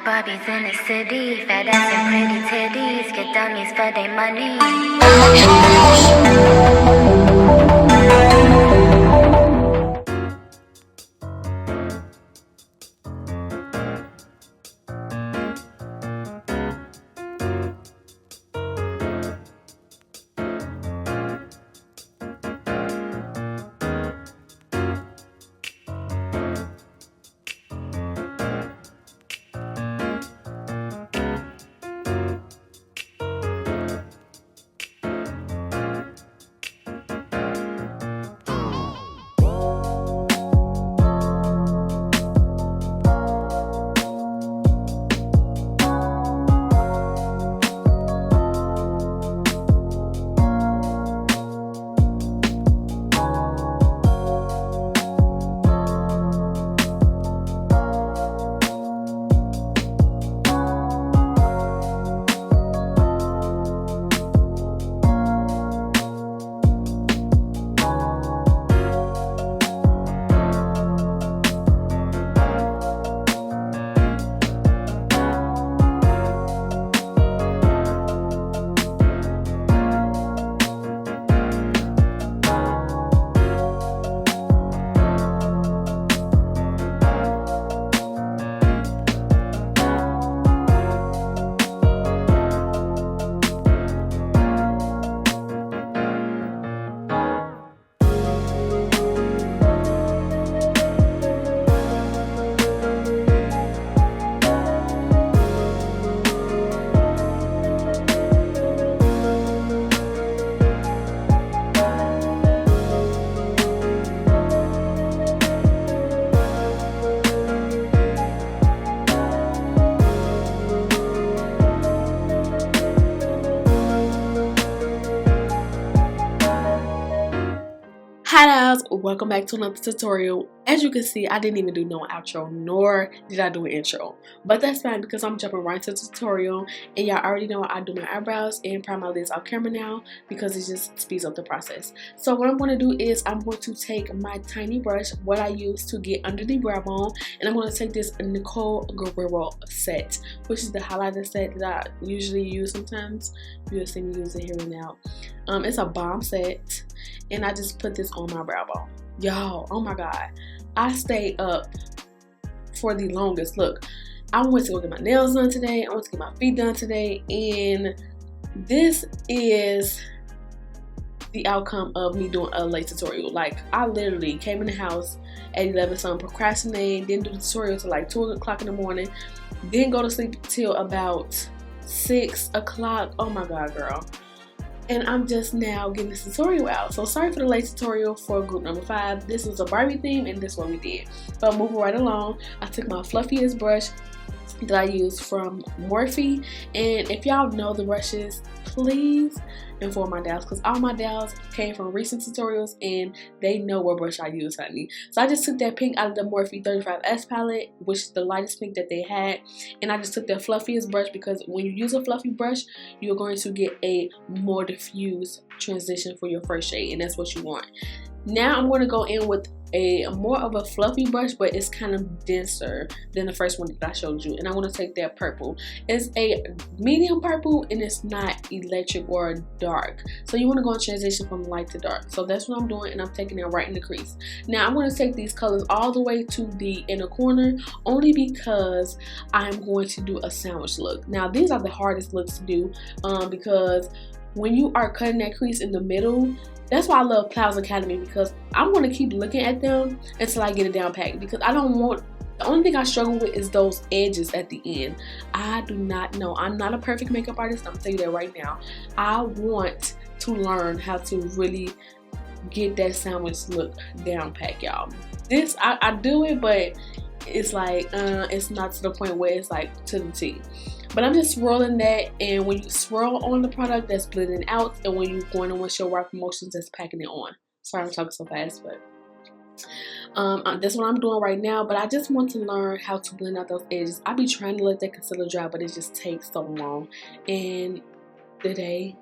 Barbies in the city, fat ass and pretty titties, get dummies for their money. Hi guys, welcome back to another tutorial. As you can see, I didn't even do no outro, nor did I do an intro, but that's fine because I'm jumping right into the tutorial, and y'all already know I do my eyebrows and prime my lids off camera now because it just speeds up the process. So what I'm going to do is I'm going to take my tiny brush, what I use to get under the brow bone, and I'm going to take this Nicole Guerrero set, which is the highlighter set that I usually use sometimes. You'll see me use it here and now. It's a bomb set, and I just put this on my brow bone. Y'all, oh my god, I stayed up for the longest. Look, I went to go get my nails done today, I went to get my feet done today, and this is the outcome of me doing a late tutorial. Like, I literally came in the house at 11 something, procrastinated, didn't do the tutorial till like 2 o'clock in the morning, didn't go to sleep till about 6 o'clock. Oh my god, girl. And I'm just now getting this tutorial out. So sorry for the late tutorial for group number 5. This was a Barbie theme, and this is what we did. But moving right along, I took my fluffiest brush that I use from Morphe, and if y'all know the brushes, please inform my dals, because all my dals came from recent tutorials and they know what brush I use, honey. So I just took that pink out of the Morphe 35S palette, which is the lightest pink that they had, and I just took the fluffiest brush because when you use a fluffy brush, you're going to get a more diffused transition for your first shade, and that's what you want. Now I'm going to go in with a more of a fluffy brush, but it's kind of denser than the first one that I showed you, and I want to take that purple. It's a medium purple, and it's not electric or dark, so you want to go in transition from light to dark. So that's what I'm doing, and I'm taking it right in the crease. Now I'm going to take these colors all the way to the inner corner, only because I'm going to do a sandwich look. Now these are the hardest looks to do because when you are cutting that crease in the middle, that's why I love Plows Academy, because I'm going to keep looking at them until I get it down pat, because I don't want, the only thing I struggle with is those edges at the end. I do not know. I'm not a perfect makeup artist. I'm telling you that right now. I want to learn how to really get that sandwich look down pat, y'all. This, I do it, but it's like, it's not to the point where it's like to the T. But I'm just swirling that, and when you swirl on the product, that's blending out, and when you're going on with your rock motions, that's packing it on. Sorry I'm talking so fast, but that's what I'm doing right now. But I just want to learn how to blend out those edges. I be trying to let that concealer dry, but it just takes so long. And today,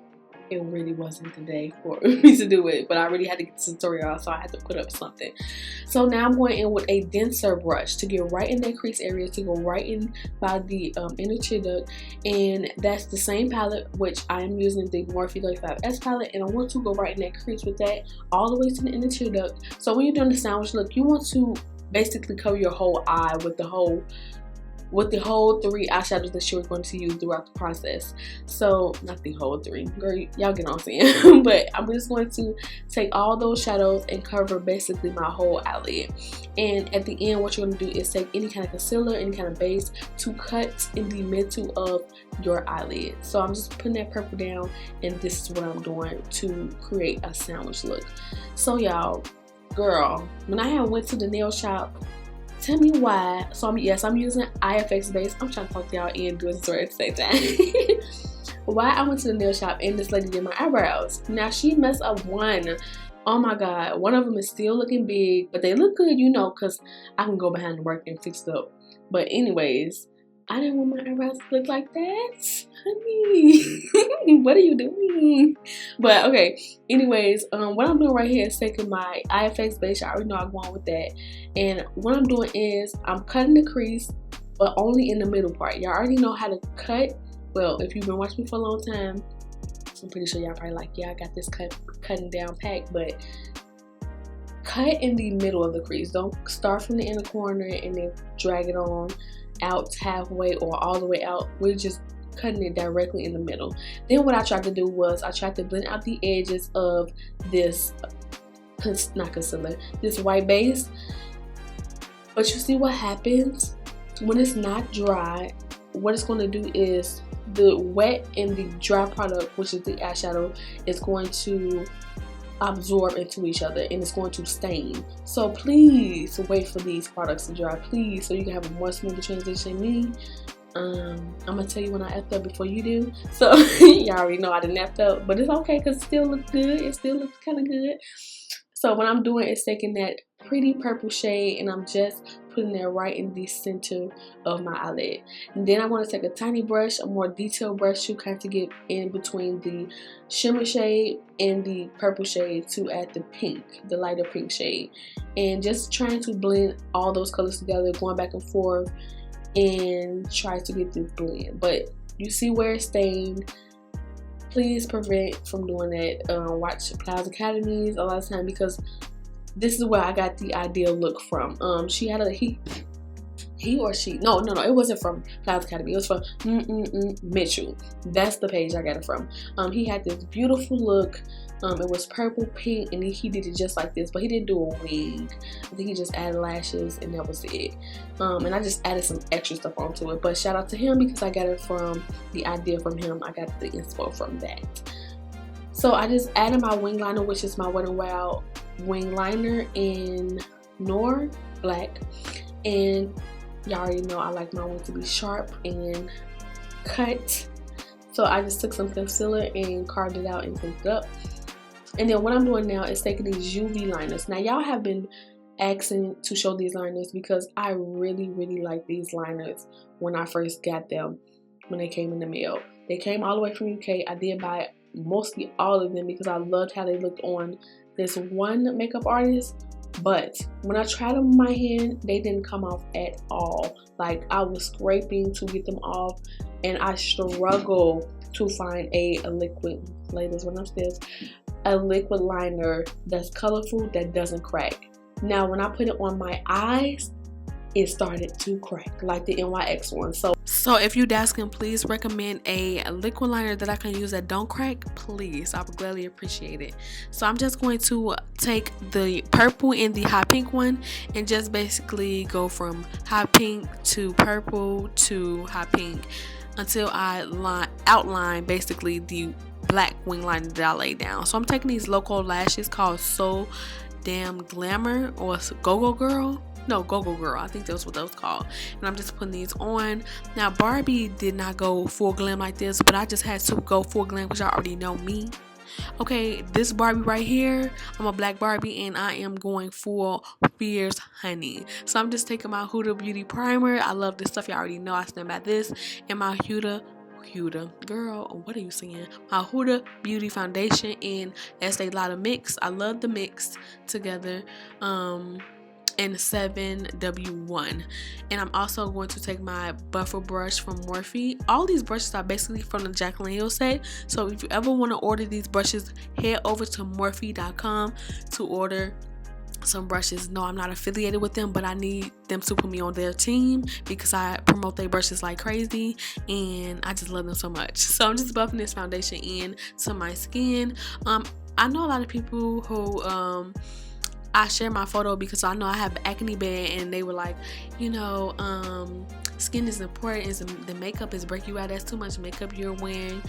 it really wasn't the day for me to do it, but I already had to get the tutorial out, so I had to put up something. So now I'm going in with a denser brush to get right in that crease area, to go right in by the inner tear duct, and that's the same palette, which I am using the Morphe 35S palette, and I want to go right in that crease with that all the way to the inner tear duct. So when you're doing the sandwich look, you want to basically cover your whole eye with the whole 3 eyeshadows that you're going to use throughout the process. So not the whole 3, girl, y'all get on saying. But I'm just going to take all those shadows and cover basically my whole eyelid. And at the end, what you're going to do is take any kind of concealer, any kind of base to cut in the middle of your eyelid. So I'm just putting that purple down, and this is what I'm doing to create a sandwich look. So y'all, girl, when I had went to the nail shop, tell me why. So I'm using IFX base. I'm trying to talk to y'all and do a story at the same time. Why I went to the nail shop and this lady did my eyebrows. Now she messed up one. Oh my god, one of them is still looking big, but they look good, you know, because I can go behind the work and fix it up. But anyways, I didn't want my eyebrows to look like that, honey. What are you doing? But okay, anyways, what I'm doing right here is taking my IFX base. I already know I'm going with that, and what I'm doing is I'm cutting the crease, but only in the middle part. Y'all already know how to cut. Well, if you've been watching me for a long time, I'm pretty sure y'all probably like, yeah, I got this cutting down pack, but cut in the middle of the crease. Don't start from the inner corner and then drag it on out halfway or all the way out. We're just cutting it directly in the middle. Then what I tried to do was I tried to blend out the edges of this this white base. But you see what happens when it's not dry? What it's going to do is the wet and the dry product, which is the eyeshadow, is going to absorb into each other and it's going to stain. So please wait for these products to dry, please, so you can have a more smoother transition. Me, I'm gonna tell you when I effed up before you do. So y'all already know I didn't effed up, but it's okay because it still looks good. It still looks kind of good. So what I'm doing is taking that pretty purple shade and I'm just putting that right in the center of my eyelid. And then I'm going to take a tiny brush, a more detailed brush, to kind of get in between the shimmer shade and the purple shade to add the pink, the lighter pink shade. And just trying to blend all those colors together, going back and forth and try to get this blend. But you see where it's stained. Please prevent from doing that. Watch Clouds Academies a lot of time, because this is where I got the ideal look from. She had a he or she, no, it wasn't from Clouds Academy. It was from Mitchell. That's the page I got it from. He had this beautiful look. It was purple, pink, and he did it just like this, but he didn't do a wing. I think he just added lashes, and that was it. And I just added some extra stuff onto it. But shout out to him because I got it from the idea from him. I got the inspo from that. So I just added my wing liner, which is my Wet n Wild wing liner in Nior black. And y'all already know I like my wing to be sharp and cut. So I just took some concealer and carved it out and picked it up. And then what I'm doing now is taking these UV liners. Now y'all have been asking to show these liners because I really like these liners when I first got them, when they came in the mail. They came all the way from UK. I did buy mostly all of them because I loved how they looked on this one makeup artist. But when I tried them on my hand, they didn't come off at all. Like, I was scraping to get them off, and I struggled to find a liquid, ladies, when I'm upstairs, a liquid liner that's colorful, that doesn't crack. Now when I put it on my eyes, it started to crack like the NYX one. So if you asking, please recommend a liquid liner that I can use that don't crack, please. I would gladly appreciate it. So I'm just going to take the purple and the hot pink one and just basically go from hot pink to purple to hot pink until I outline basically the black wing liner that I laid down. So I'm taking these lOCO lashes called So Damn Glamour or Go-Go Girl. No, Go-Go Girl. I think that's what those called. And I'm just putting these on. Now, Barbie did not go full glam like this, but I just had to go full glam because y'all already know me. Okay, this Barbie right here, I'm a black Barbie and I am going full Fierce Honey. So I'm just taking my Huda Beauty Primer. I love this stuff. Y'all already know I stand by this. And my Huda Huda, girl, what are you saying? My Huda Beauty Foundation and Estee Lauder mix. I love the mix together. And 7W1. And I'm also going to take my buffer brush from Morphe. All these brushes are basically from the Jaclyn Hill set. So if you ever want to order these brushes, head over to Morphe.com to order some brushes. No, I'm not affiliated with them, but I need them to put me on their team because I promote their brushes like crazy and I just love them so much. So I'm just buffing this foundation in to my skin. I know a lot of people who I share my photo because I know I have acne bad, and they were like, you know, skin is important, the makeup is break you out, that's too much makeup you're wearing.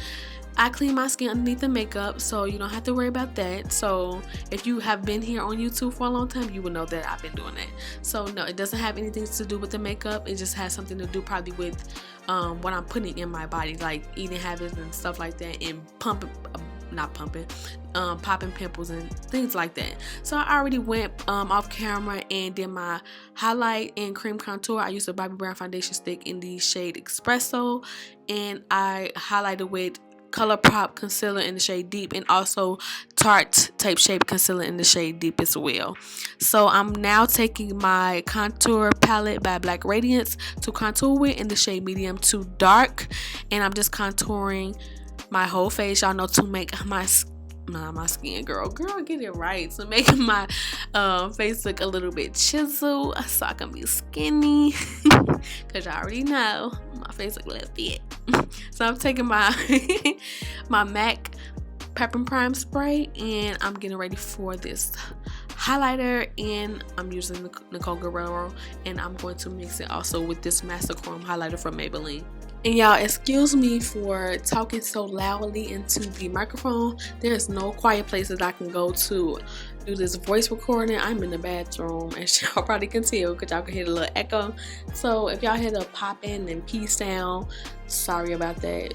I clean my skin underneath the makeup, so you don't have to worry about that. So if you have been here on YouTube for a long time, you will know that I've been doing that. So no, it doesn't have anything to do with the makeup. It just has something to do probably with what I'm putting in my body, like eating habits and stuff like that, and popping pimples and things like that. So I already went off camera and did my highlight and cream contour. I used a Bobbi Brown foundation stick in the shade Espresso, and I highlighted with Colourpop concealer in the shade Deep, and also Tarte Tape Shape concealer in the shade Deep as well. So I'm now taking my contour palette by Black Radiance to contour with in the shade Medium to Dark, and I'm just contouring my whole face. Y'all know, to make my skin, girl, get it right, to make my face look a little bit chiseled so I can be skinny because y'all already know my face look a little fit. So I'm taking my my MAC Pep and Prime spray, and I'm getting ready for this highlighter, and I'm using the Nicole Guerrero, and I'm going to mix it also with this Master Chrome highlighter from Maybelline. And y'all, excuse me for talking so loudly into the microphone. There's no quiet places I can go to do this voice recording. I'm in the bathroom, as y'all probably can tell because y'all can hear a little echo. So if y'all hear the popping and pee sound, sorry about that.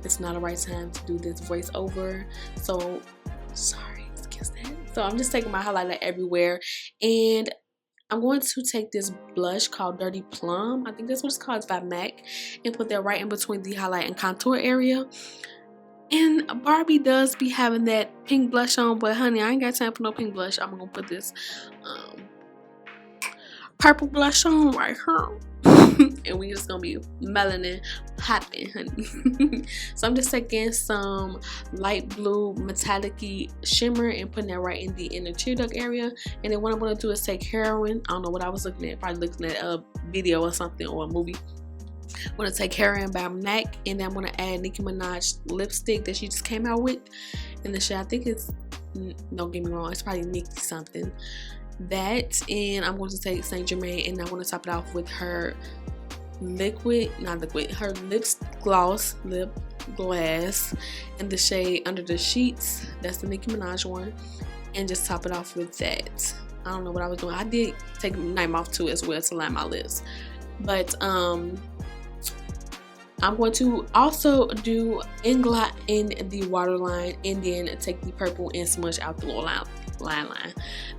It's not the right time to do this voiceover, so sorry, excuse that. So I'm just taking my highlighter everywhere, and I'm going to take this blush called Dirty Plum. I think that's what it's called. It's by MAC. And put that right in between the highlight and contour area. And Barbie does be having that pink blush on, but honey, I ain't got time for no pink blush. I'm going to put this purple blush on right here. And we just gonna be melanin popping, honey. So I'm just taking some light blue metallic-y shimmer and putting that right in the inner tear duct area. And then what I'm gonna do is take Heroin. I don't know what I was looking at, probably looking at a video or something, or a movie. I'm gonna take Heroin by MAC, and then I'm gonna add Nicki Minaj lipstick that she just came out with in the shade. I think it's, don't get me wrong, it's probably Nicki something. That, and I'm going to take Saint Germain, and I want to top it off with her her lip gloss in the shade Under the Sheets. That's the Nicki Minaj one, and just top it off with that. I don't know what I was doing. I did take Night Moth too as well to line my lips, but I'm going to also do Inglot in the waterline, and then take the purple and smudge out the lower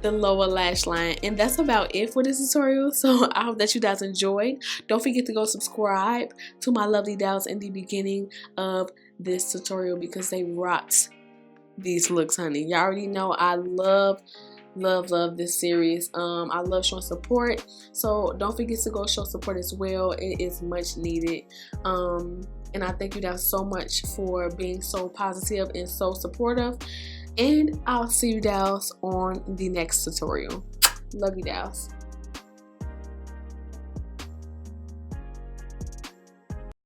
the lower lash line. And that's about it for this tutorial. So I hope that you guys enjoyed. Don't forget to go subscribe to my lovely dolls in the beginning of this tutorial because they rocked these looks, honey. Y'all already know I love this series. I love showing support, so don't forget to go show support as well. It is much needed. And I thank you guys so much for being so positive and so supportive, and I'll see you guys on the next tutorial. Love you guys.